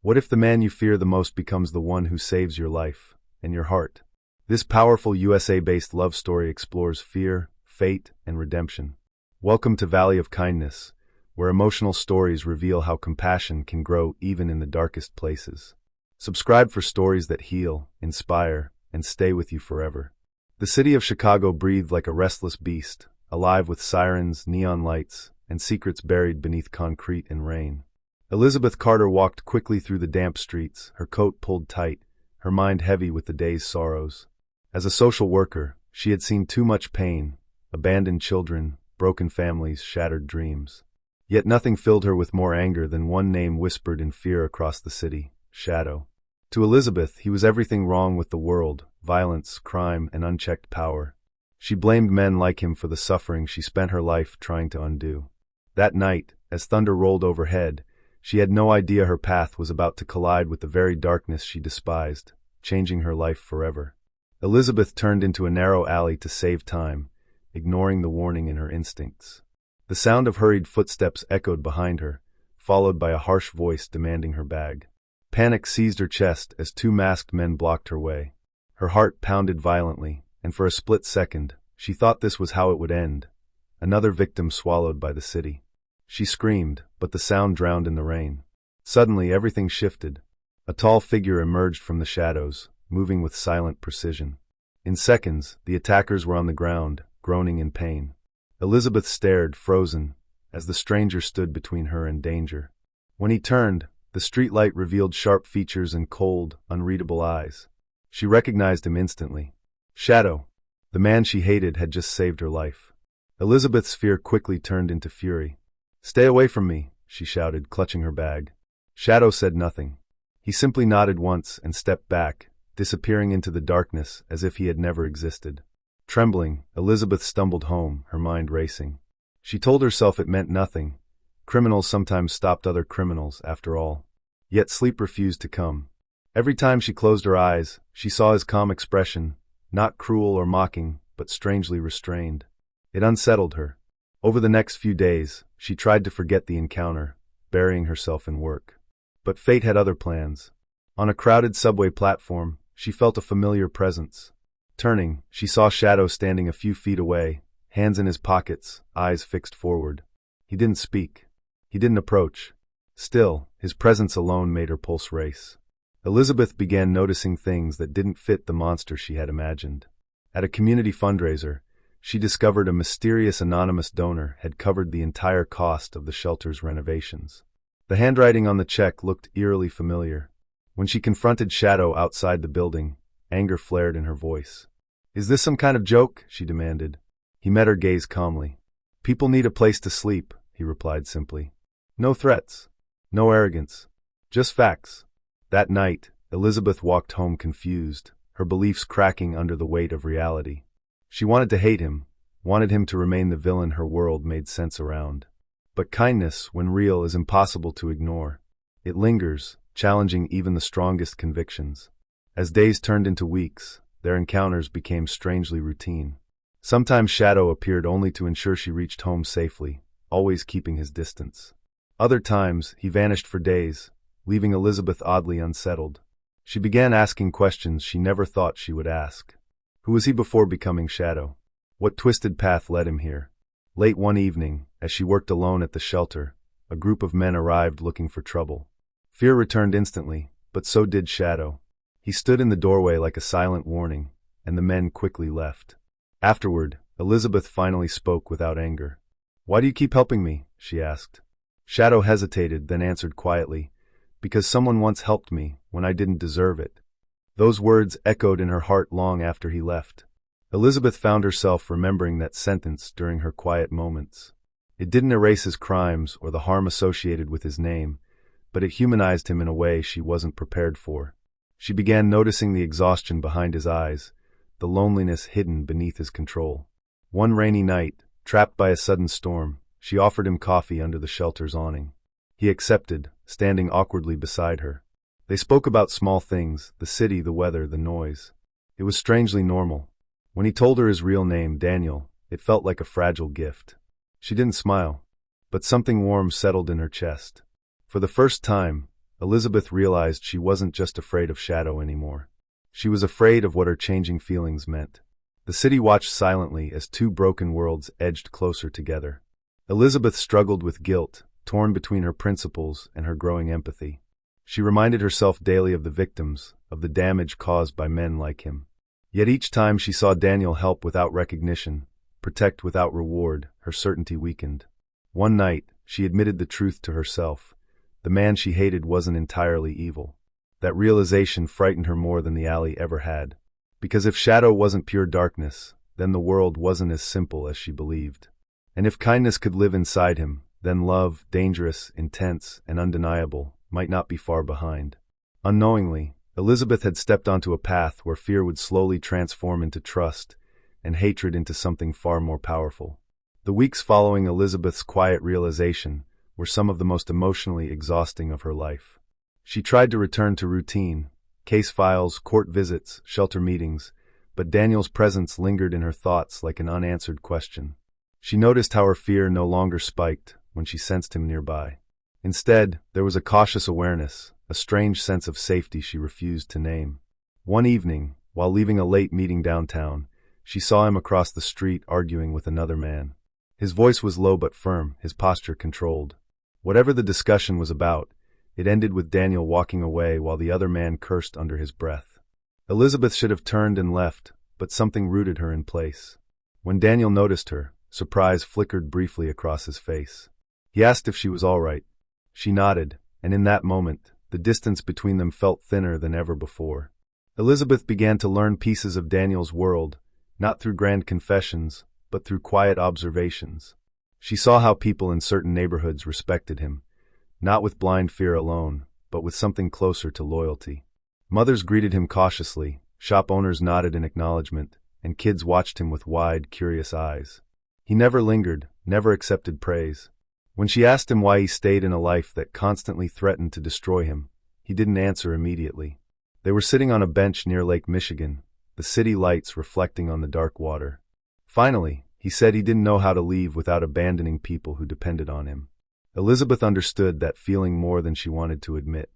What if the man you fear the most becomes the one who saves your life and your heart? This powerful USA-based love story explores fear, fate, and redemption. Welcome to Valley of Kindness, where emotional stories reveal how compassion can grow even in the darkest places. Subscribe for stories that heal, inspire, and stay with you forever. The city of Chicago breathed like a restless beast, alive with sirens, neon lights, and secrets buried beneath concrete and rain. Elizabeth Carter walked quickly through the damp streets, her coat pulled tight, her mind heavy with the day's sorrows. As a social worker, she had seen too much pain, abandoned children, broken families, shattered dreams. Yet nothing filled her with more anger than one name whispered in fear across the city: Shadow. To Elizabeth, he was everything wrong with the world: violence, crime, and unchecked power. She blamed men like him for the suffering she spent her life trying to undo. That night, as thunder rolled overhead, she had no idea her path was about to collide with the very darkness she despised, changing her life forever. Elizabeth turned into a narrow alley to save time, ignoring the warning in her instincts. The sound of hurried footsteps echoed behind her, followed by a harsh voice demanding her bag. Panic seized her chest as two masked men blocked her way. Her heart pounded violently, and for a split second, she thought this was how it would end: another victim swallowed by the city. She screamed, but the sound drowned in the rain. Suddenly, everything shifted. A tall figure emerged from the shadows, moving with silent precision. In seconds, the attackers were on the ground, groaning in pain. Elizabeth stared, frozen, as the stranger stood between her and danger. When he turned, the streetlight revealed sharp features and cold, unreadable eyes. She recognized him instantly. Shadow. The man she hated had just saved her life. Elizabeth's fear quickly turned into fury. "Stay away from me," she shouted, clutching her bag. Shadow said nothing. He simply nodded once and stepped back, disappearing into the darkness as if he had never existed. Trembling, Elizabeth stumbled home, her mind racing. She told herself it meant nothing. Criminals sometimes stopped other criminals, after all. Yet sleep refused to come. Every time she closed her eyes, she saw his calm expression, not cruel or mocking, but strangely restrained. It unsettled her. Over the next few days, she tried to forget the encounter, burying herself in work. But fate had other plans. On a crowded subway platform, she felt a familiar presence. Turning, she saw Shadow standing a few feet away, hands in his pockets, eyes fixed forward. He didn't speak. He didn't approach. Still, his presence alone made her pulse race. Elizabeth began noticing things that didn't fit the monster she had imagined. At a community fundraiser, she discovered a mysterious anonymous donor had covered the entire cost of the shelter's renovations. The handwriting on the check looked eerily familiar. When she confronted Shadow outside the building, anger flared in her voice. "Is this some kind of joke?" she demanded. He met her gaze calmly. "People need a place to sleep," he replied simply. "No threats. No arrogance. Just facts." That night, Elizabeth walked home confused, her beliefs cracking under the weight of reality. She wanted to hate him, wanted him to remain the villain her world made sense around. But kindness, when real, is impossible to ignore. It lingers, challenging even the strongest convictions. As days turned into weeks, their encounters became strangely routine. Sometimes Shadow appeared only to ensure she reached home safely, always keeping his distance. Other times, he vanished for days, leaving Elizabeth oddly unsettled. She began asking questions she never thought she would ask. Who was he before becoming Shadow? What twisted path led him here? Late one evening, as she worked alone at the shelter, a group of men arrived looking for trouble. Fear returned instantly, but so did Shadow. He stood in the doorway like a silent warning, and the men quickly left. Afterward, Elizabeth finally spoke without anger. "Why do you keep helping me?" she asked. Shadow hesitated, then answered quietly, "Because someone once helped me when I didn't deserve it." Those words echoed in her heart long after he left. Elizabeth found herself remembering that sentence during her quiet moments. It didn't erase his crimes or the harm associated with his name, but it humanized him in a way she wasn't prepared for. She began noticing the exhaustion behind his eyes, the loneliness hidden beneath his control. One rainy night, trapped by a sudden storm, she offered him coffee under the shelter's awning. He accepted, standing awkwardly beside her. They spoke about small things: the city, the weather, the noise. It was strangely normal. When he told her his real name, Daniel, it felt like a fragile gift. She didn't smile, but something warm settled in her chest. For the first time, Elizabeth realized she wasn't just afraid of Shadow anymore. She was afraid of what her changing feelings meant. The city watched silently as two broken worlds edged closer together. Elizabeth struggled with guilt, torn between her principles and her growing empathy. She reminded herself daily of the victims, of the damage caused by men like him. Yet each time she saw Daniel help without recognition, protect without reward, her certainty weakened. One night, she admitted the truth to herself. The man she hated wasn't entirely evil. That realization frightened her more than the alley ever had. Because if Shadow wasn't pure darkness, then the world wasn't as simple as she believed. And if kindness could live inside him, then love, dangerous, intense, and undeniable, might not be far behind. Unknowingly, Elizabeth had stepped onto a path where fear would slowly transform into trust, and hatred into something far more powerful. The weeks following Elizabeth's quiet realization were some of the most emotionally exhausting of her life. She tried to return to routine, case files, court visits, shelter meetings, but Daniel's presence lingered in her thoughts like an unanswered question. She noticed how her fear no longer spiked when she sensed him nearby. Instead, there was a cautious awareness, a strange sense of safety she refused to name. One evening, while leaving a late meeting downtown, she saw him across the street arguing with another man. His voice was low but firm, his posture controlled. Whatever the discussion was about, it ended with Daniel walking away while the other man cursed under his breath. Elizabeth should have turned and left, but something rooted her in place. When Daniel noticed her, surprise flickered briefly across his face. He asked if she was all right. She nodded, and in that moment, the distance between them felt thinner than ever before. Elizabeth began to learn pieces of Daniel's world, not through grand confessions, but through quiet observations. She saw how people in certain neighborhoods respected him, not with blind fear alone, but with something closer to loyalty. Mothers greeted him cautiously, shop owners nodded in acknowledgement, and kids watched him with wide, curious eyes. He never lingered, never accepted praise. When she asked him why he stayed in a life that constantly threatened to destroy him, he didn't answer immediately. They were sitting on a bench near Lake Michigan, the city lights reflecting on the dark water. Finally, he said he didn't know how to leave without abandoning people who depended on him. Elizabeth understood that feeling more than she wanted to admit.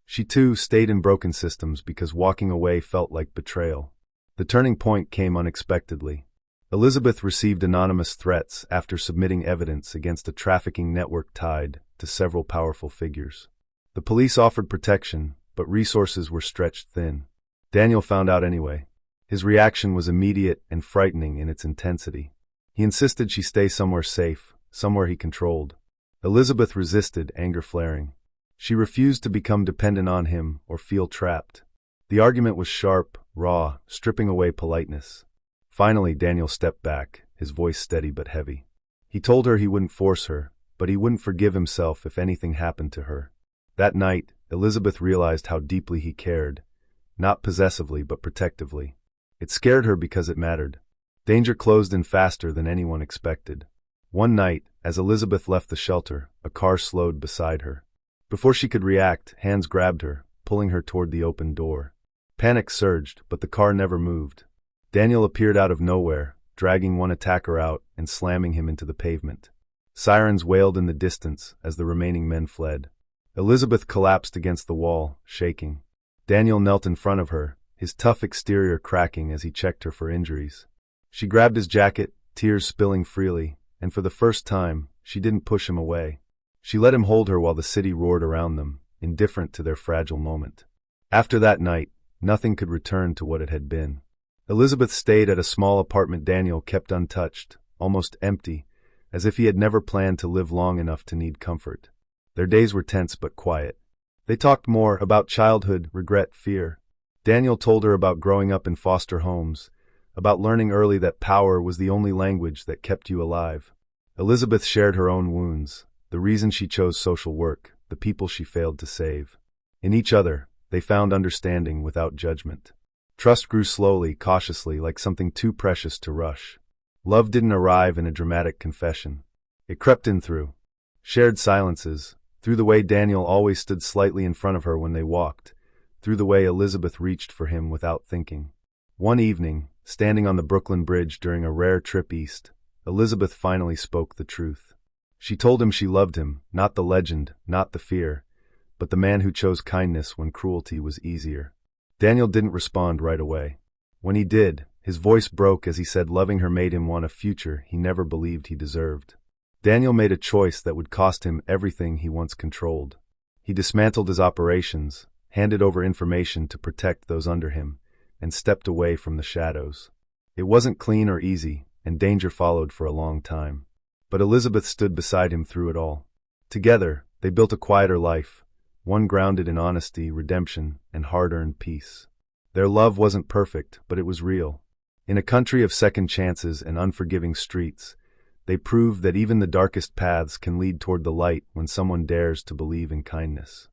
She too stayed in broken systems because walking away felt like betrayal. The turning point came unexpectedly. Elizabeth received anonymous threats after submitting evidence against a trafficking network tied to several powerful figures. The police offered protection, but resources were stretched thin. Daniel found out anyway. His reaction was immediate and frightening in its intensity. He insisted she stay somewhere safe, somewhere he controlled. Elizabeth resisted, anger flaring. She refused to become dependent on him or feel trapped. The argument was sharp, raw, stripping away politeness. Finally, Daniel stepped back, his voice steady but heavy. He told her he wouldn't force her, but he wouldn't forgive himself if anything happened to her. That night, Elizabeth realized how deeply he cared, not possessively but protectively. It scared her because it mattered. Danger closed in faster than anyone expected. One night, as Elizabeth left the shelter, a car slowed beside her. Before she could react, hands grabbed her, pulling her toward the open door. Panic surged, but the car never moved. Daniel appeared out of nowhere, dragging one attacker out and slamming him into the pavement. Sirens wailed in the distance as the remaining men fled. Elizabeth collapsed against the wall, shaking. Daniel knelt in front of her, his tough exterior cracking as he checked her for injuries. She grabbed his jacket, tears spilling freely, and for the first time, she didn't push him away. She let him hold her while the city roared around them, indifferent to their fragile moment. After that night, nothing could return to what it had been. Elizabeth stayed at a small apartment Daniel kept untouched, almost empty, as if he had never planned to live long enough to need comfort. Their days were tense but quiet. They talked more about childhood, regret, fear. Daniel told her about growing up in foster homes, about learning early that power was the only language that kept you alive. Elizabeth shared her own wounds, the reason she chose social work, the people she failed to save. In each other, they found understanding without judgment. Trust grew slowly, cautiously, like something too precious to rush. Love didn't arrive in a dramatic confession. It crept in through shared silences, through the way Daniel always stood slightly in front of her when they walked, through the way Elizabeth reached for him without thinking. One evening, standing on the Brooklyn Bridge during a rare trip east, Elizabeth finally spoke the truth. She told him she loved him, not the legend, not the fear, but the man who chose kindness when cruelty was easier. Daniel didn't respond right away. When he did, his voice broke as he said loving her made him want a future he never believed he deserved. Daniel made a choice that would cost him everything he once controlled. He dismantled his operations, handed over information to protect those under him, and stepped away from the shadows. It wasn't clean or easy, and danger followed for a long time. But Elizabeth stood beside him through it all. Together, they built a quieter life, one grounded in honesty, redemption, and hard-earned peace. Their love wasn't perfect, but it was real. In a country of second chances and unforgiving streets, they proved that even the darkest paths can lead toward the light when someone dares to believe in kindness.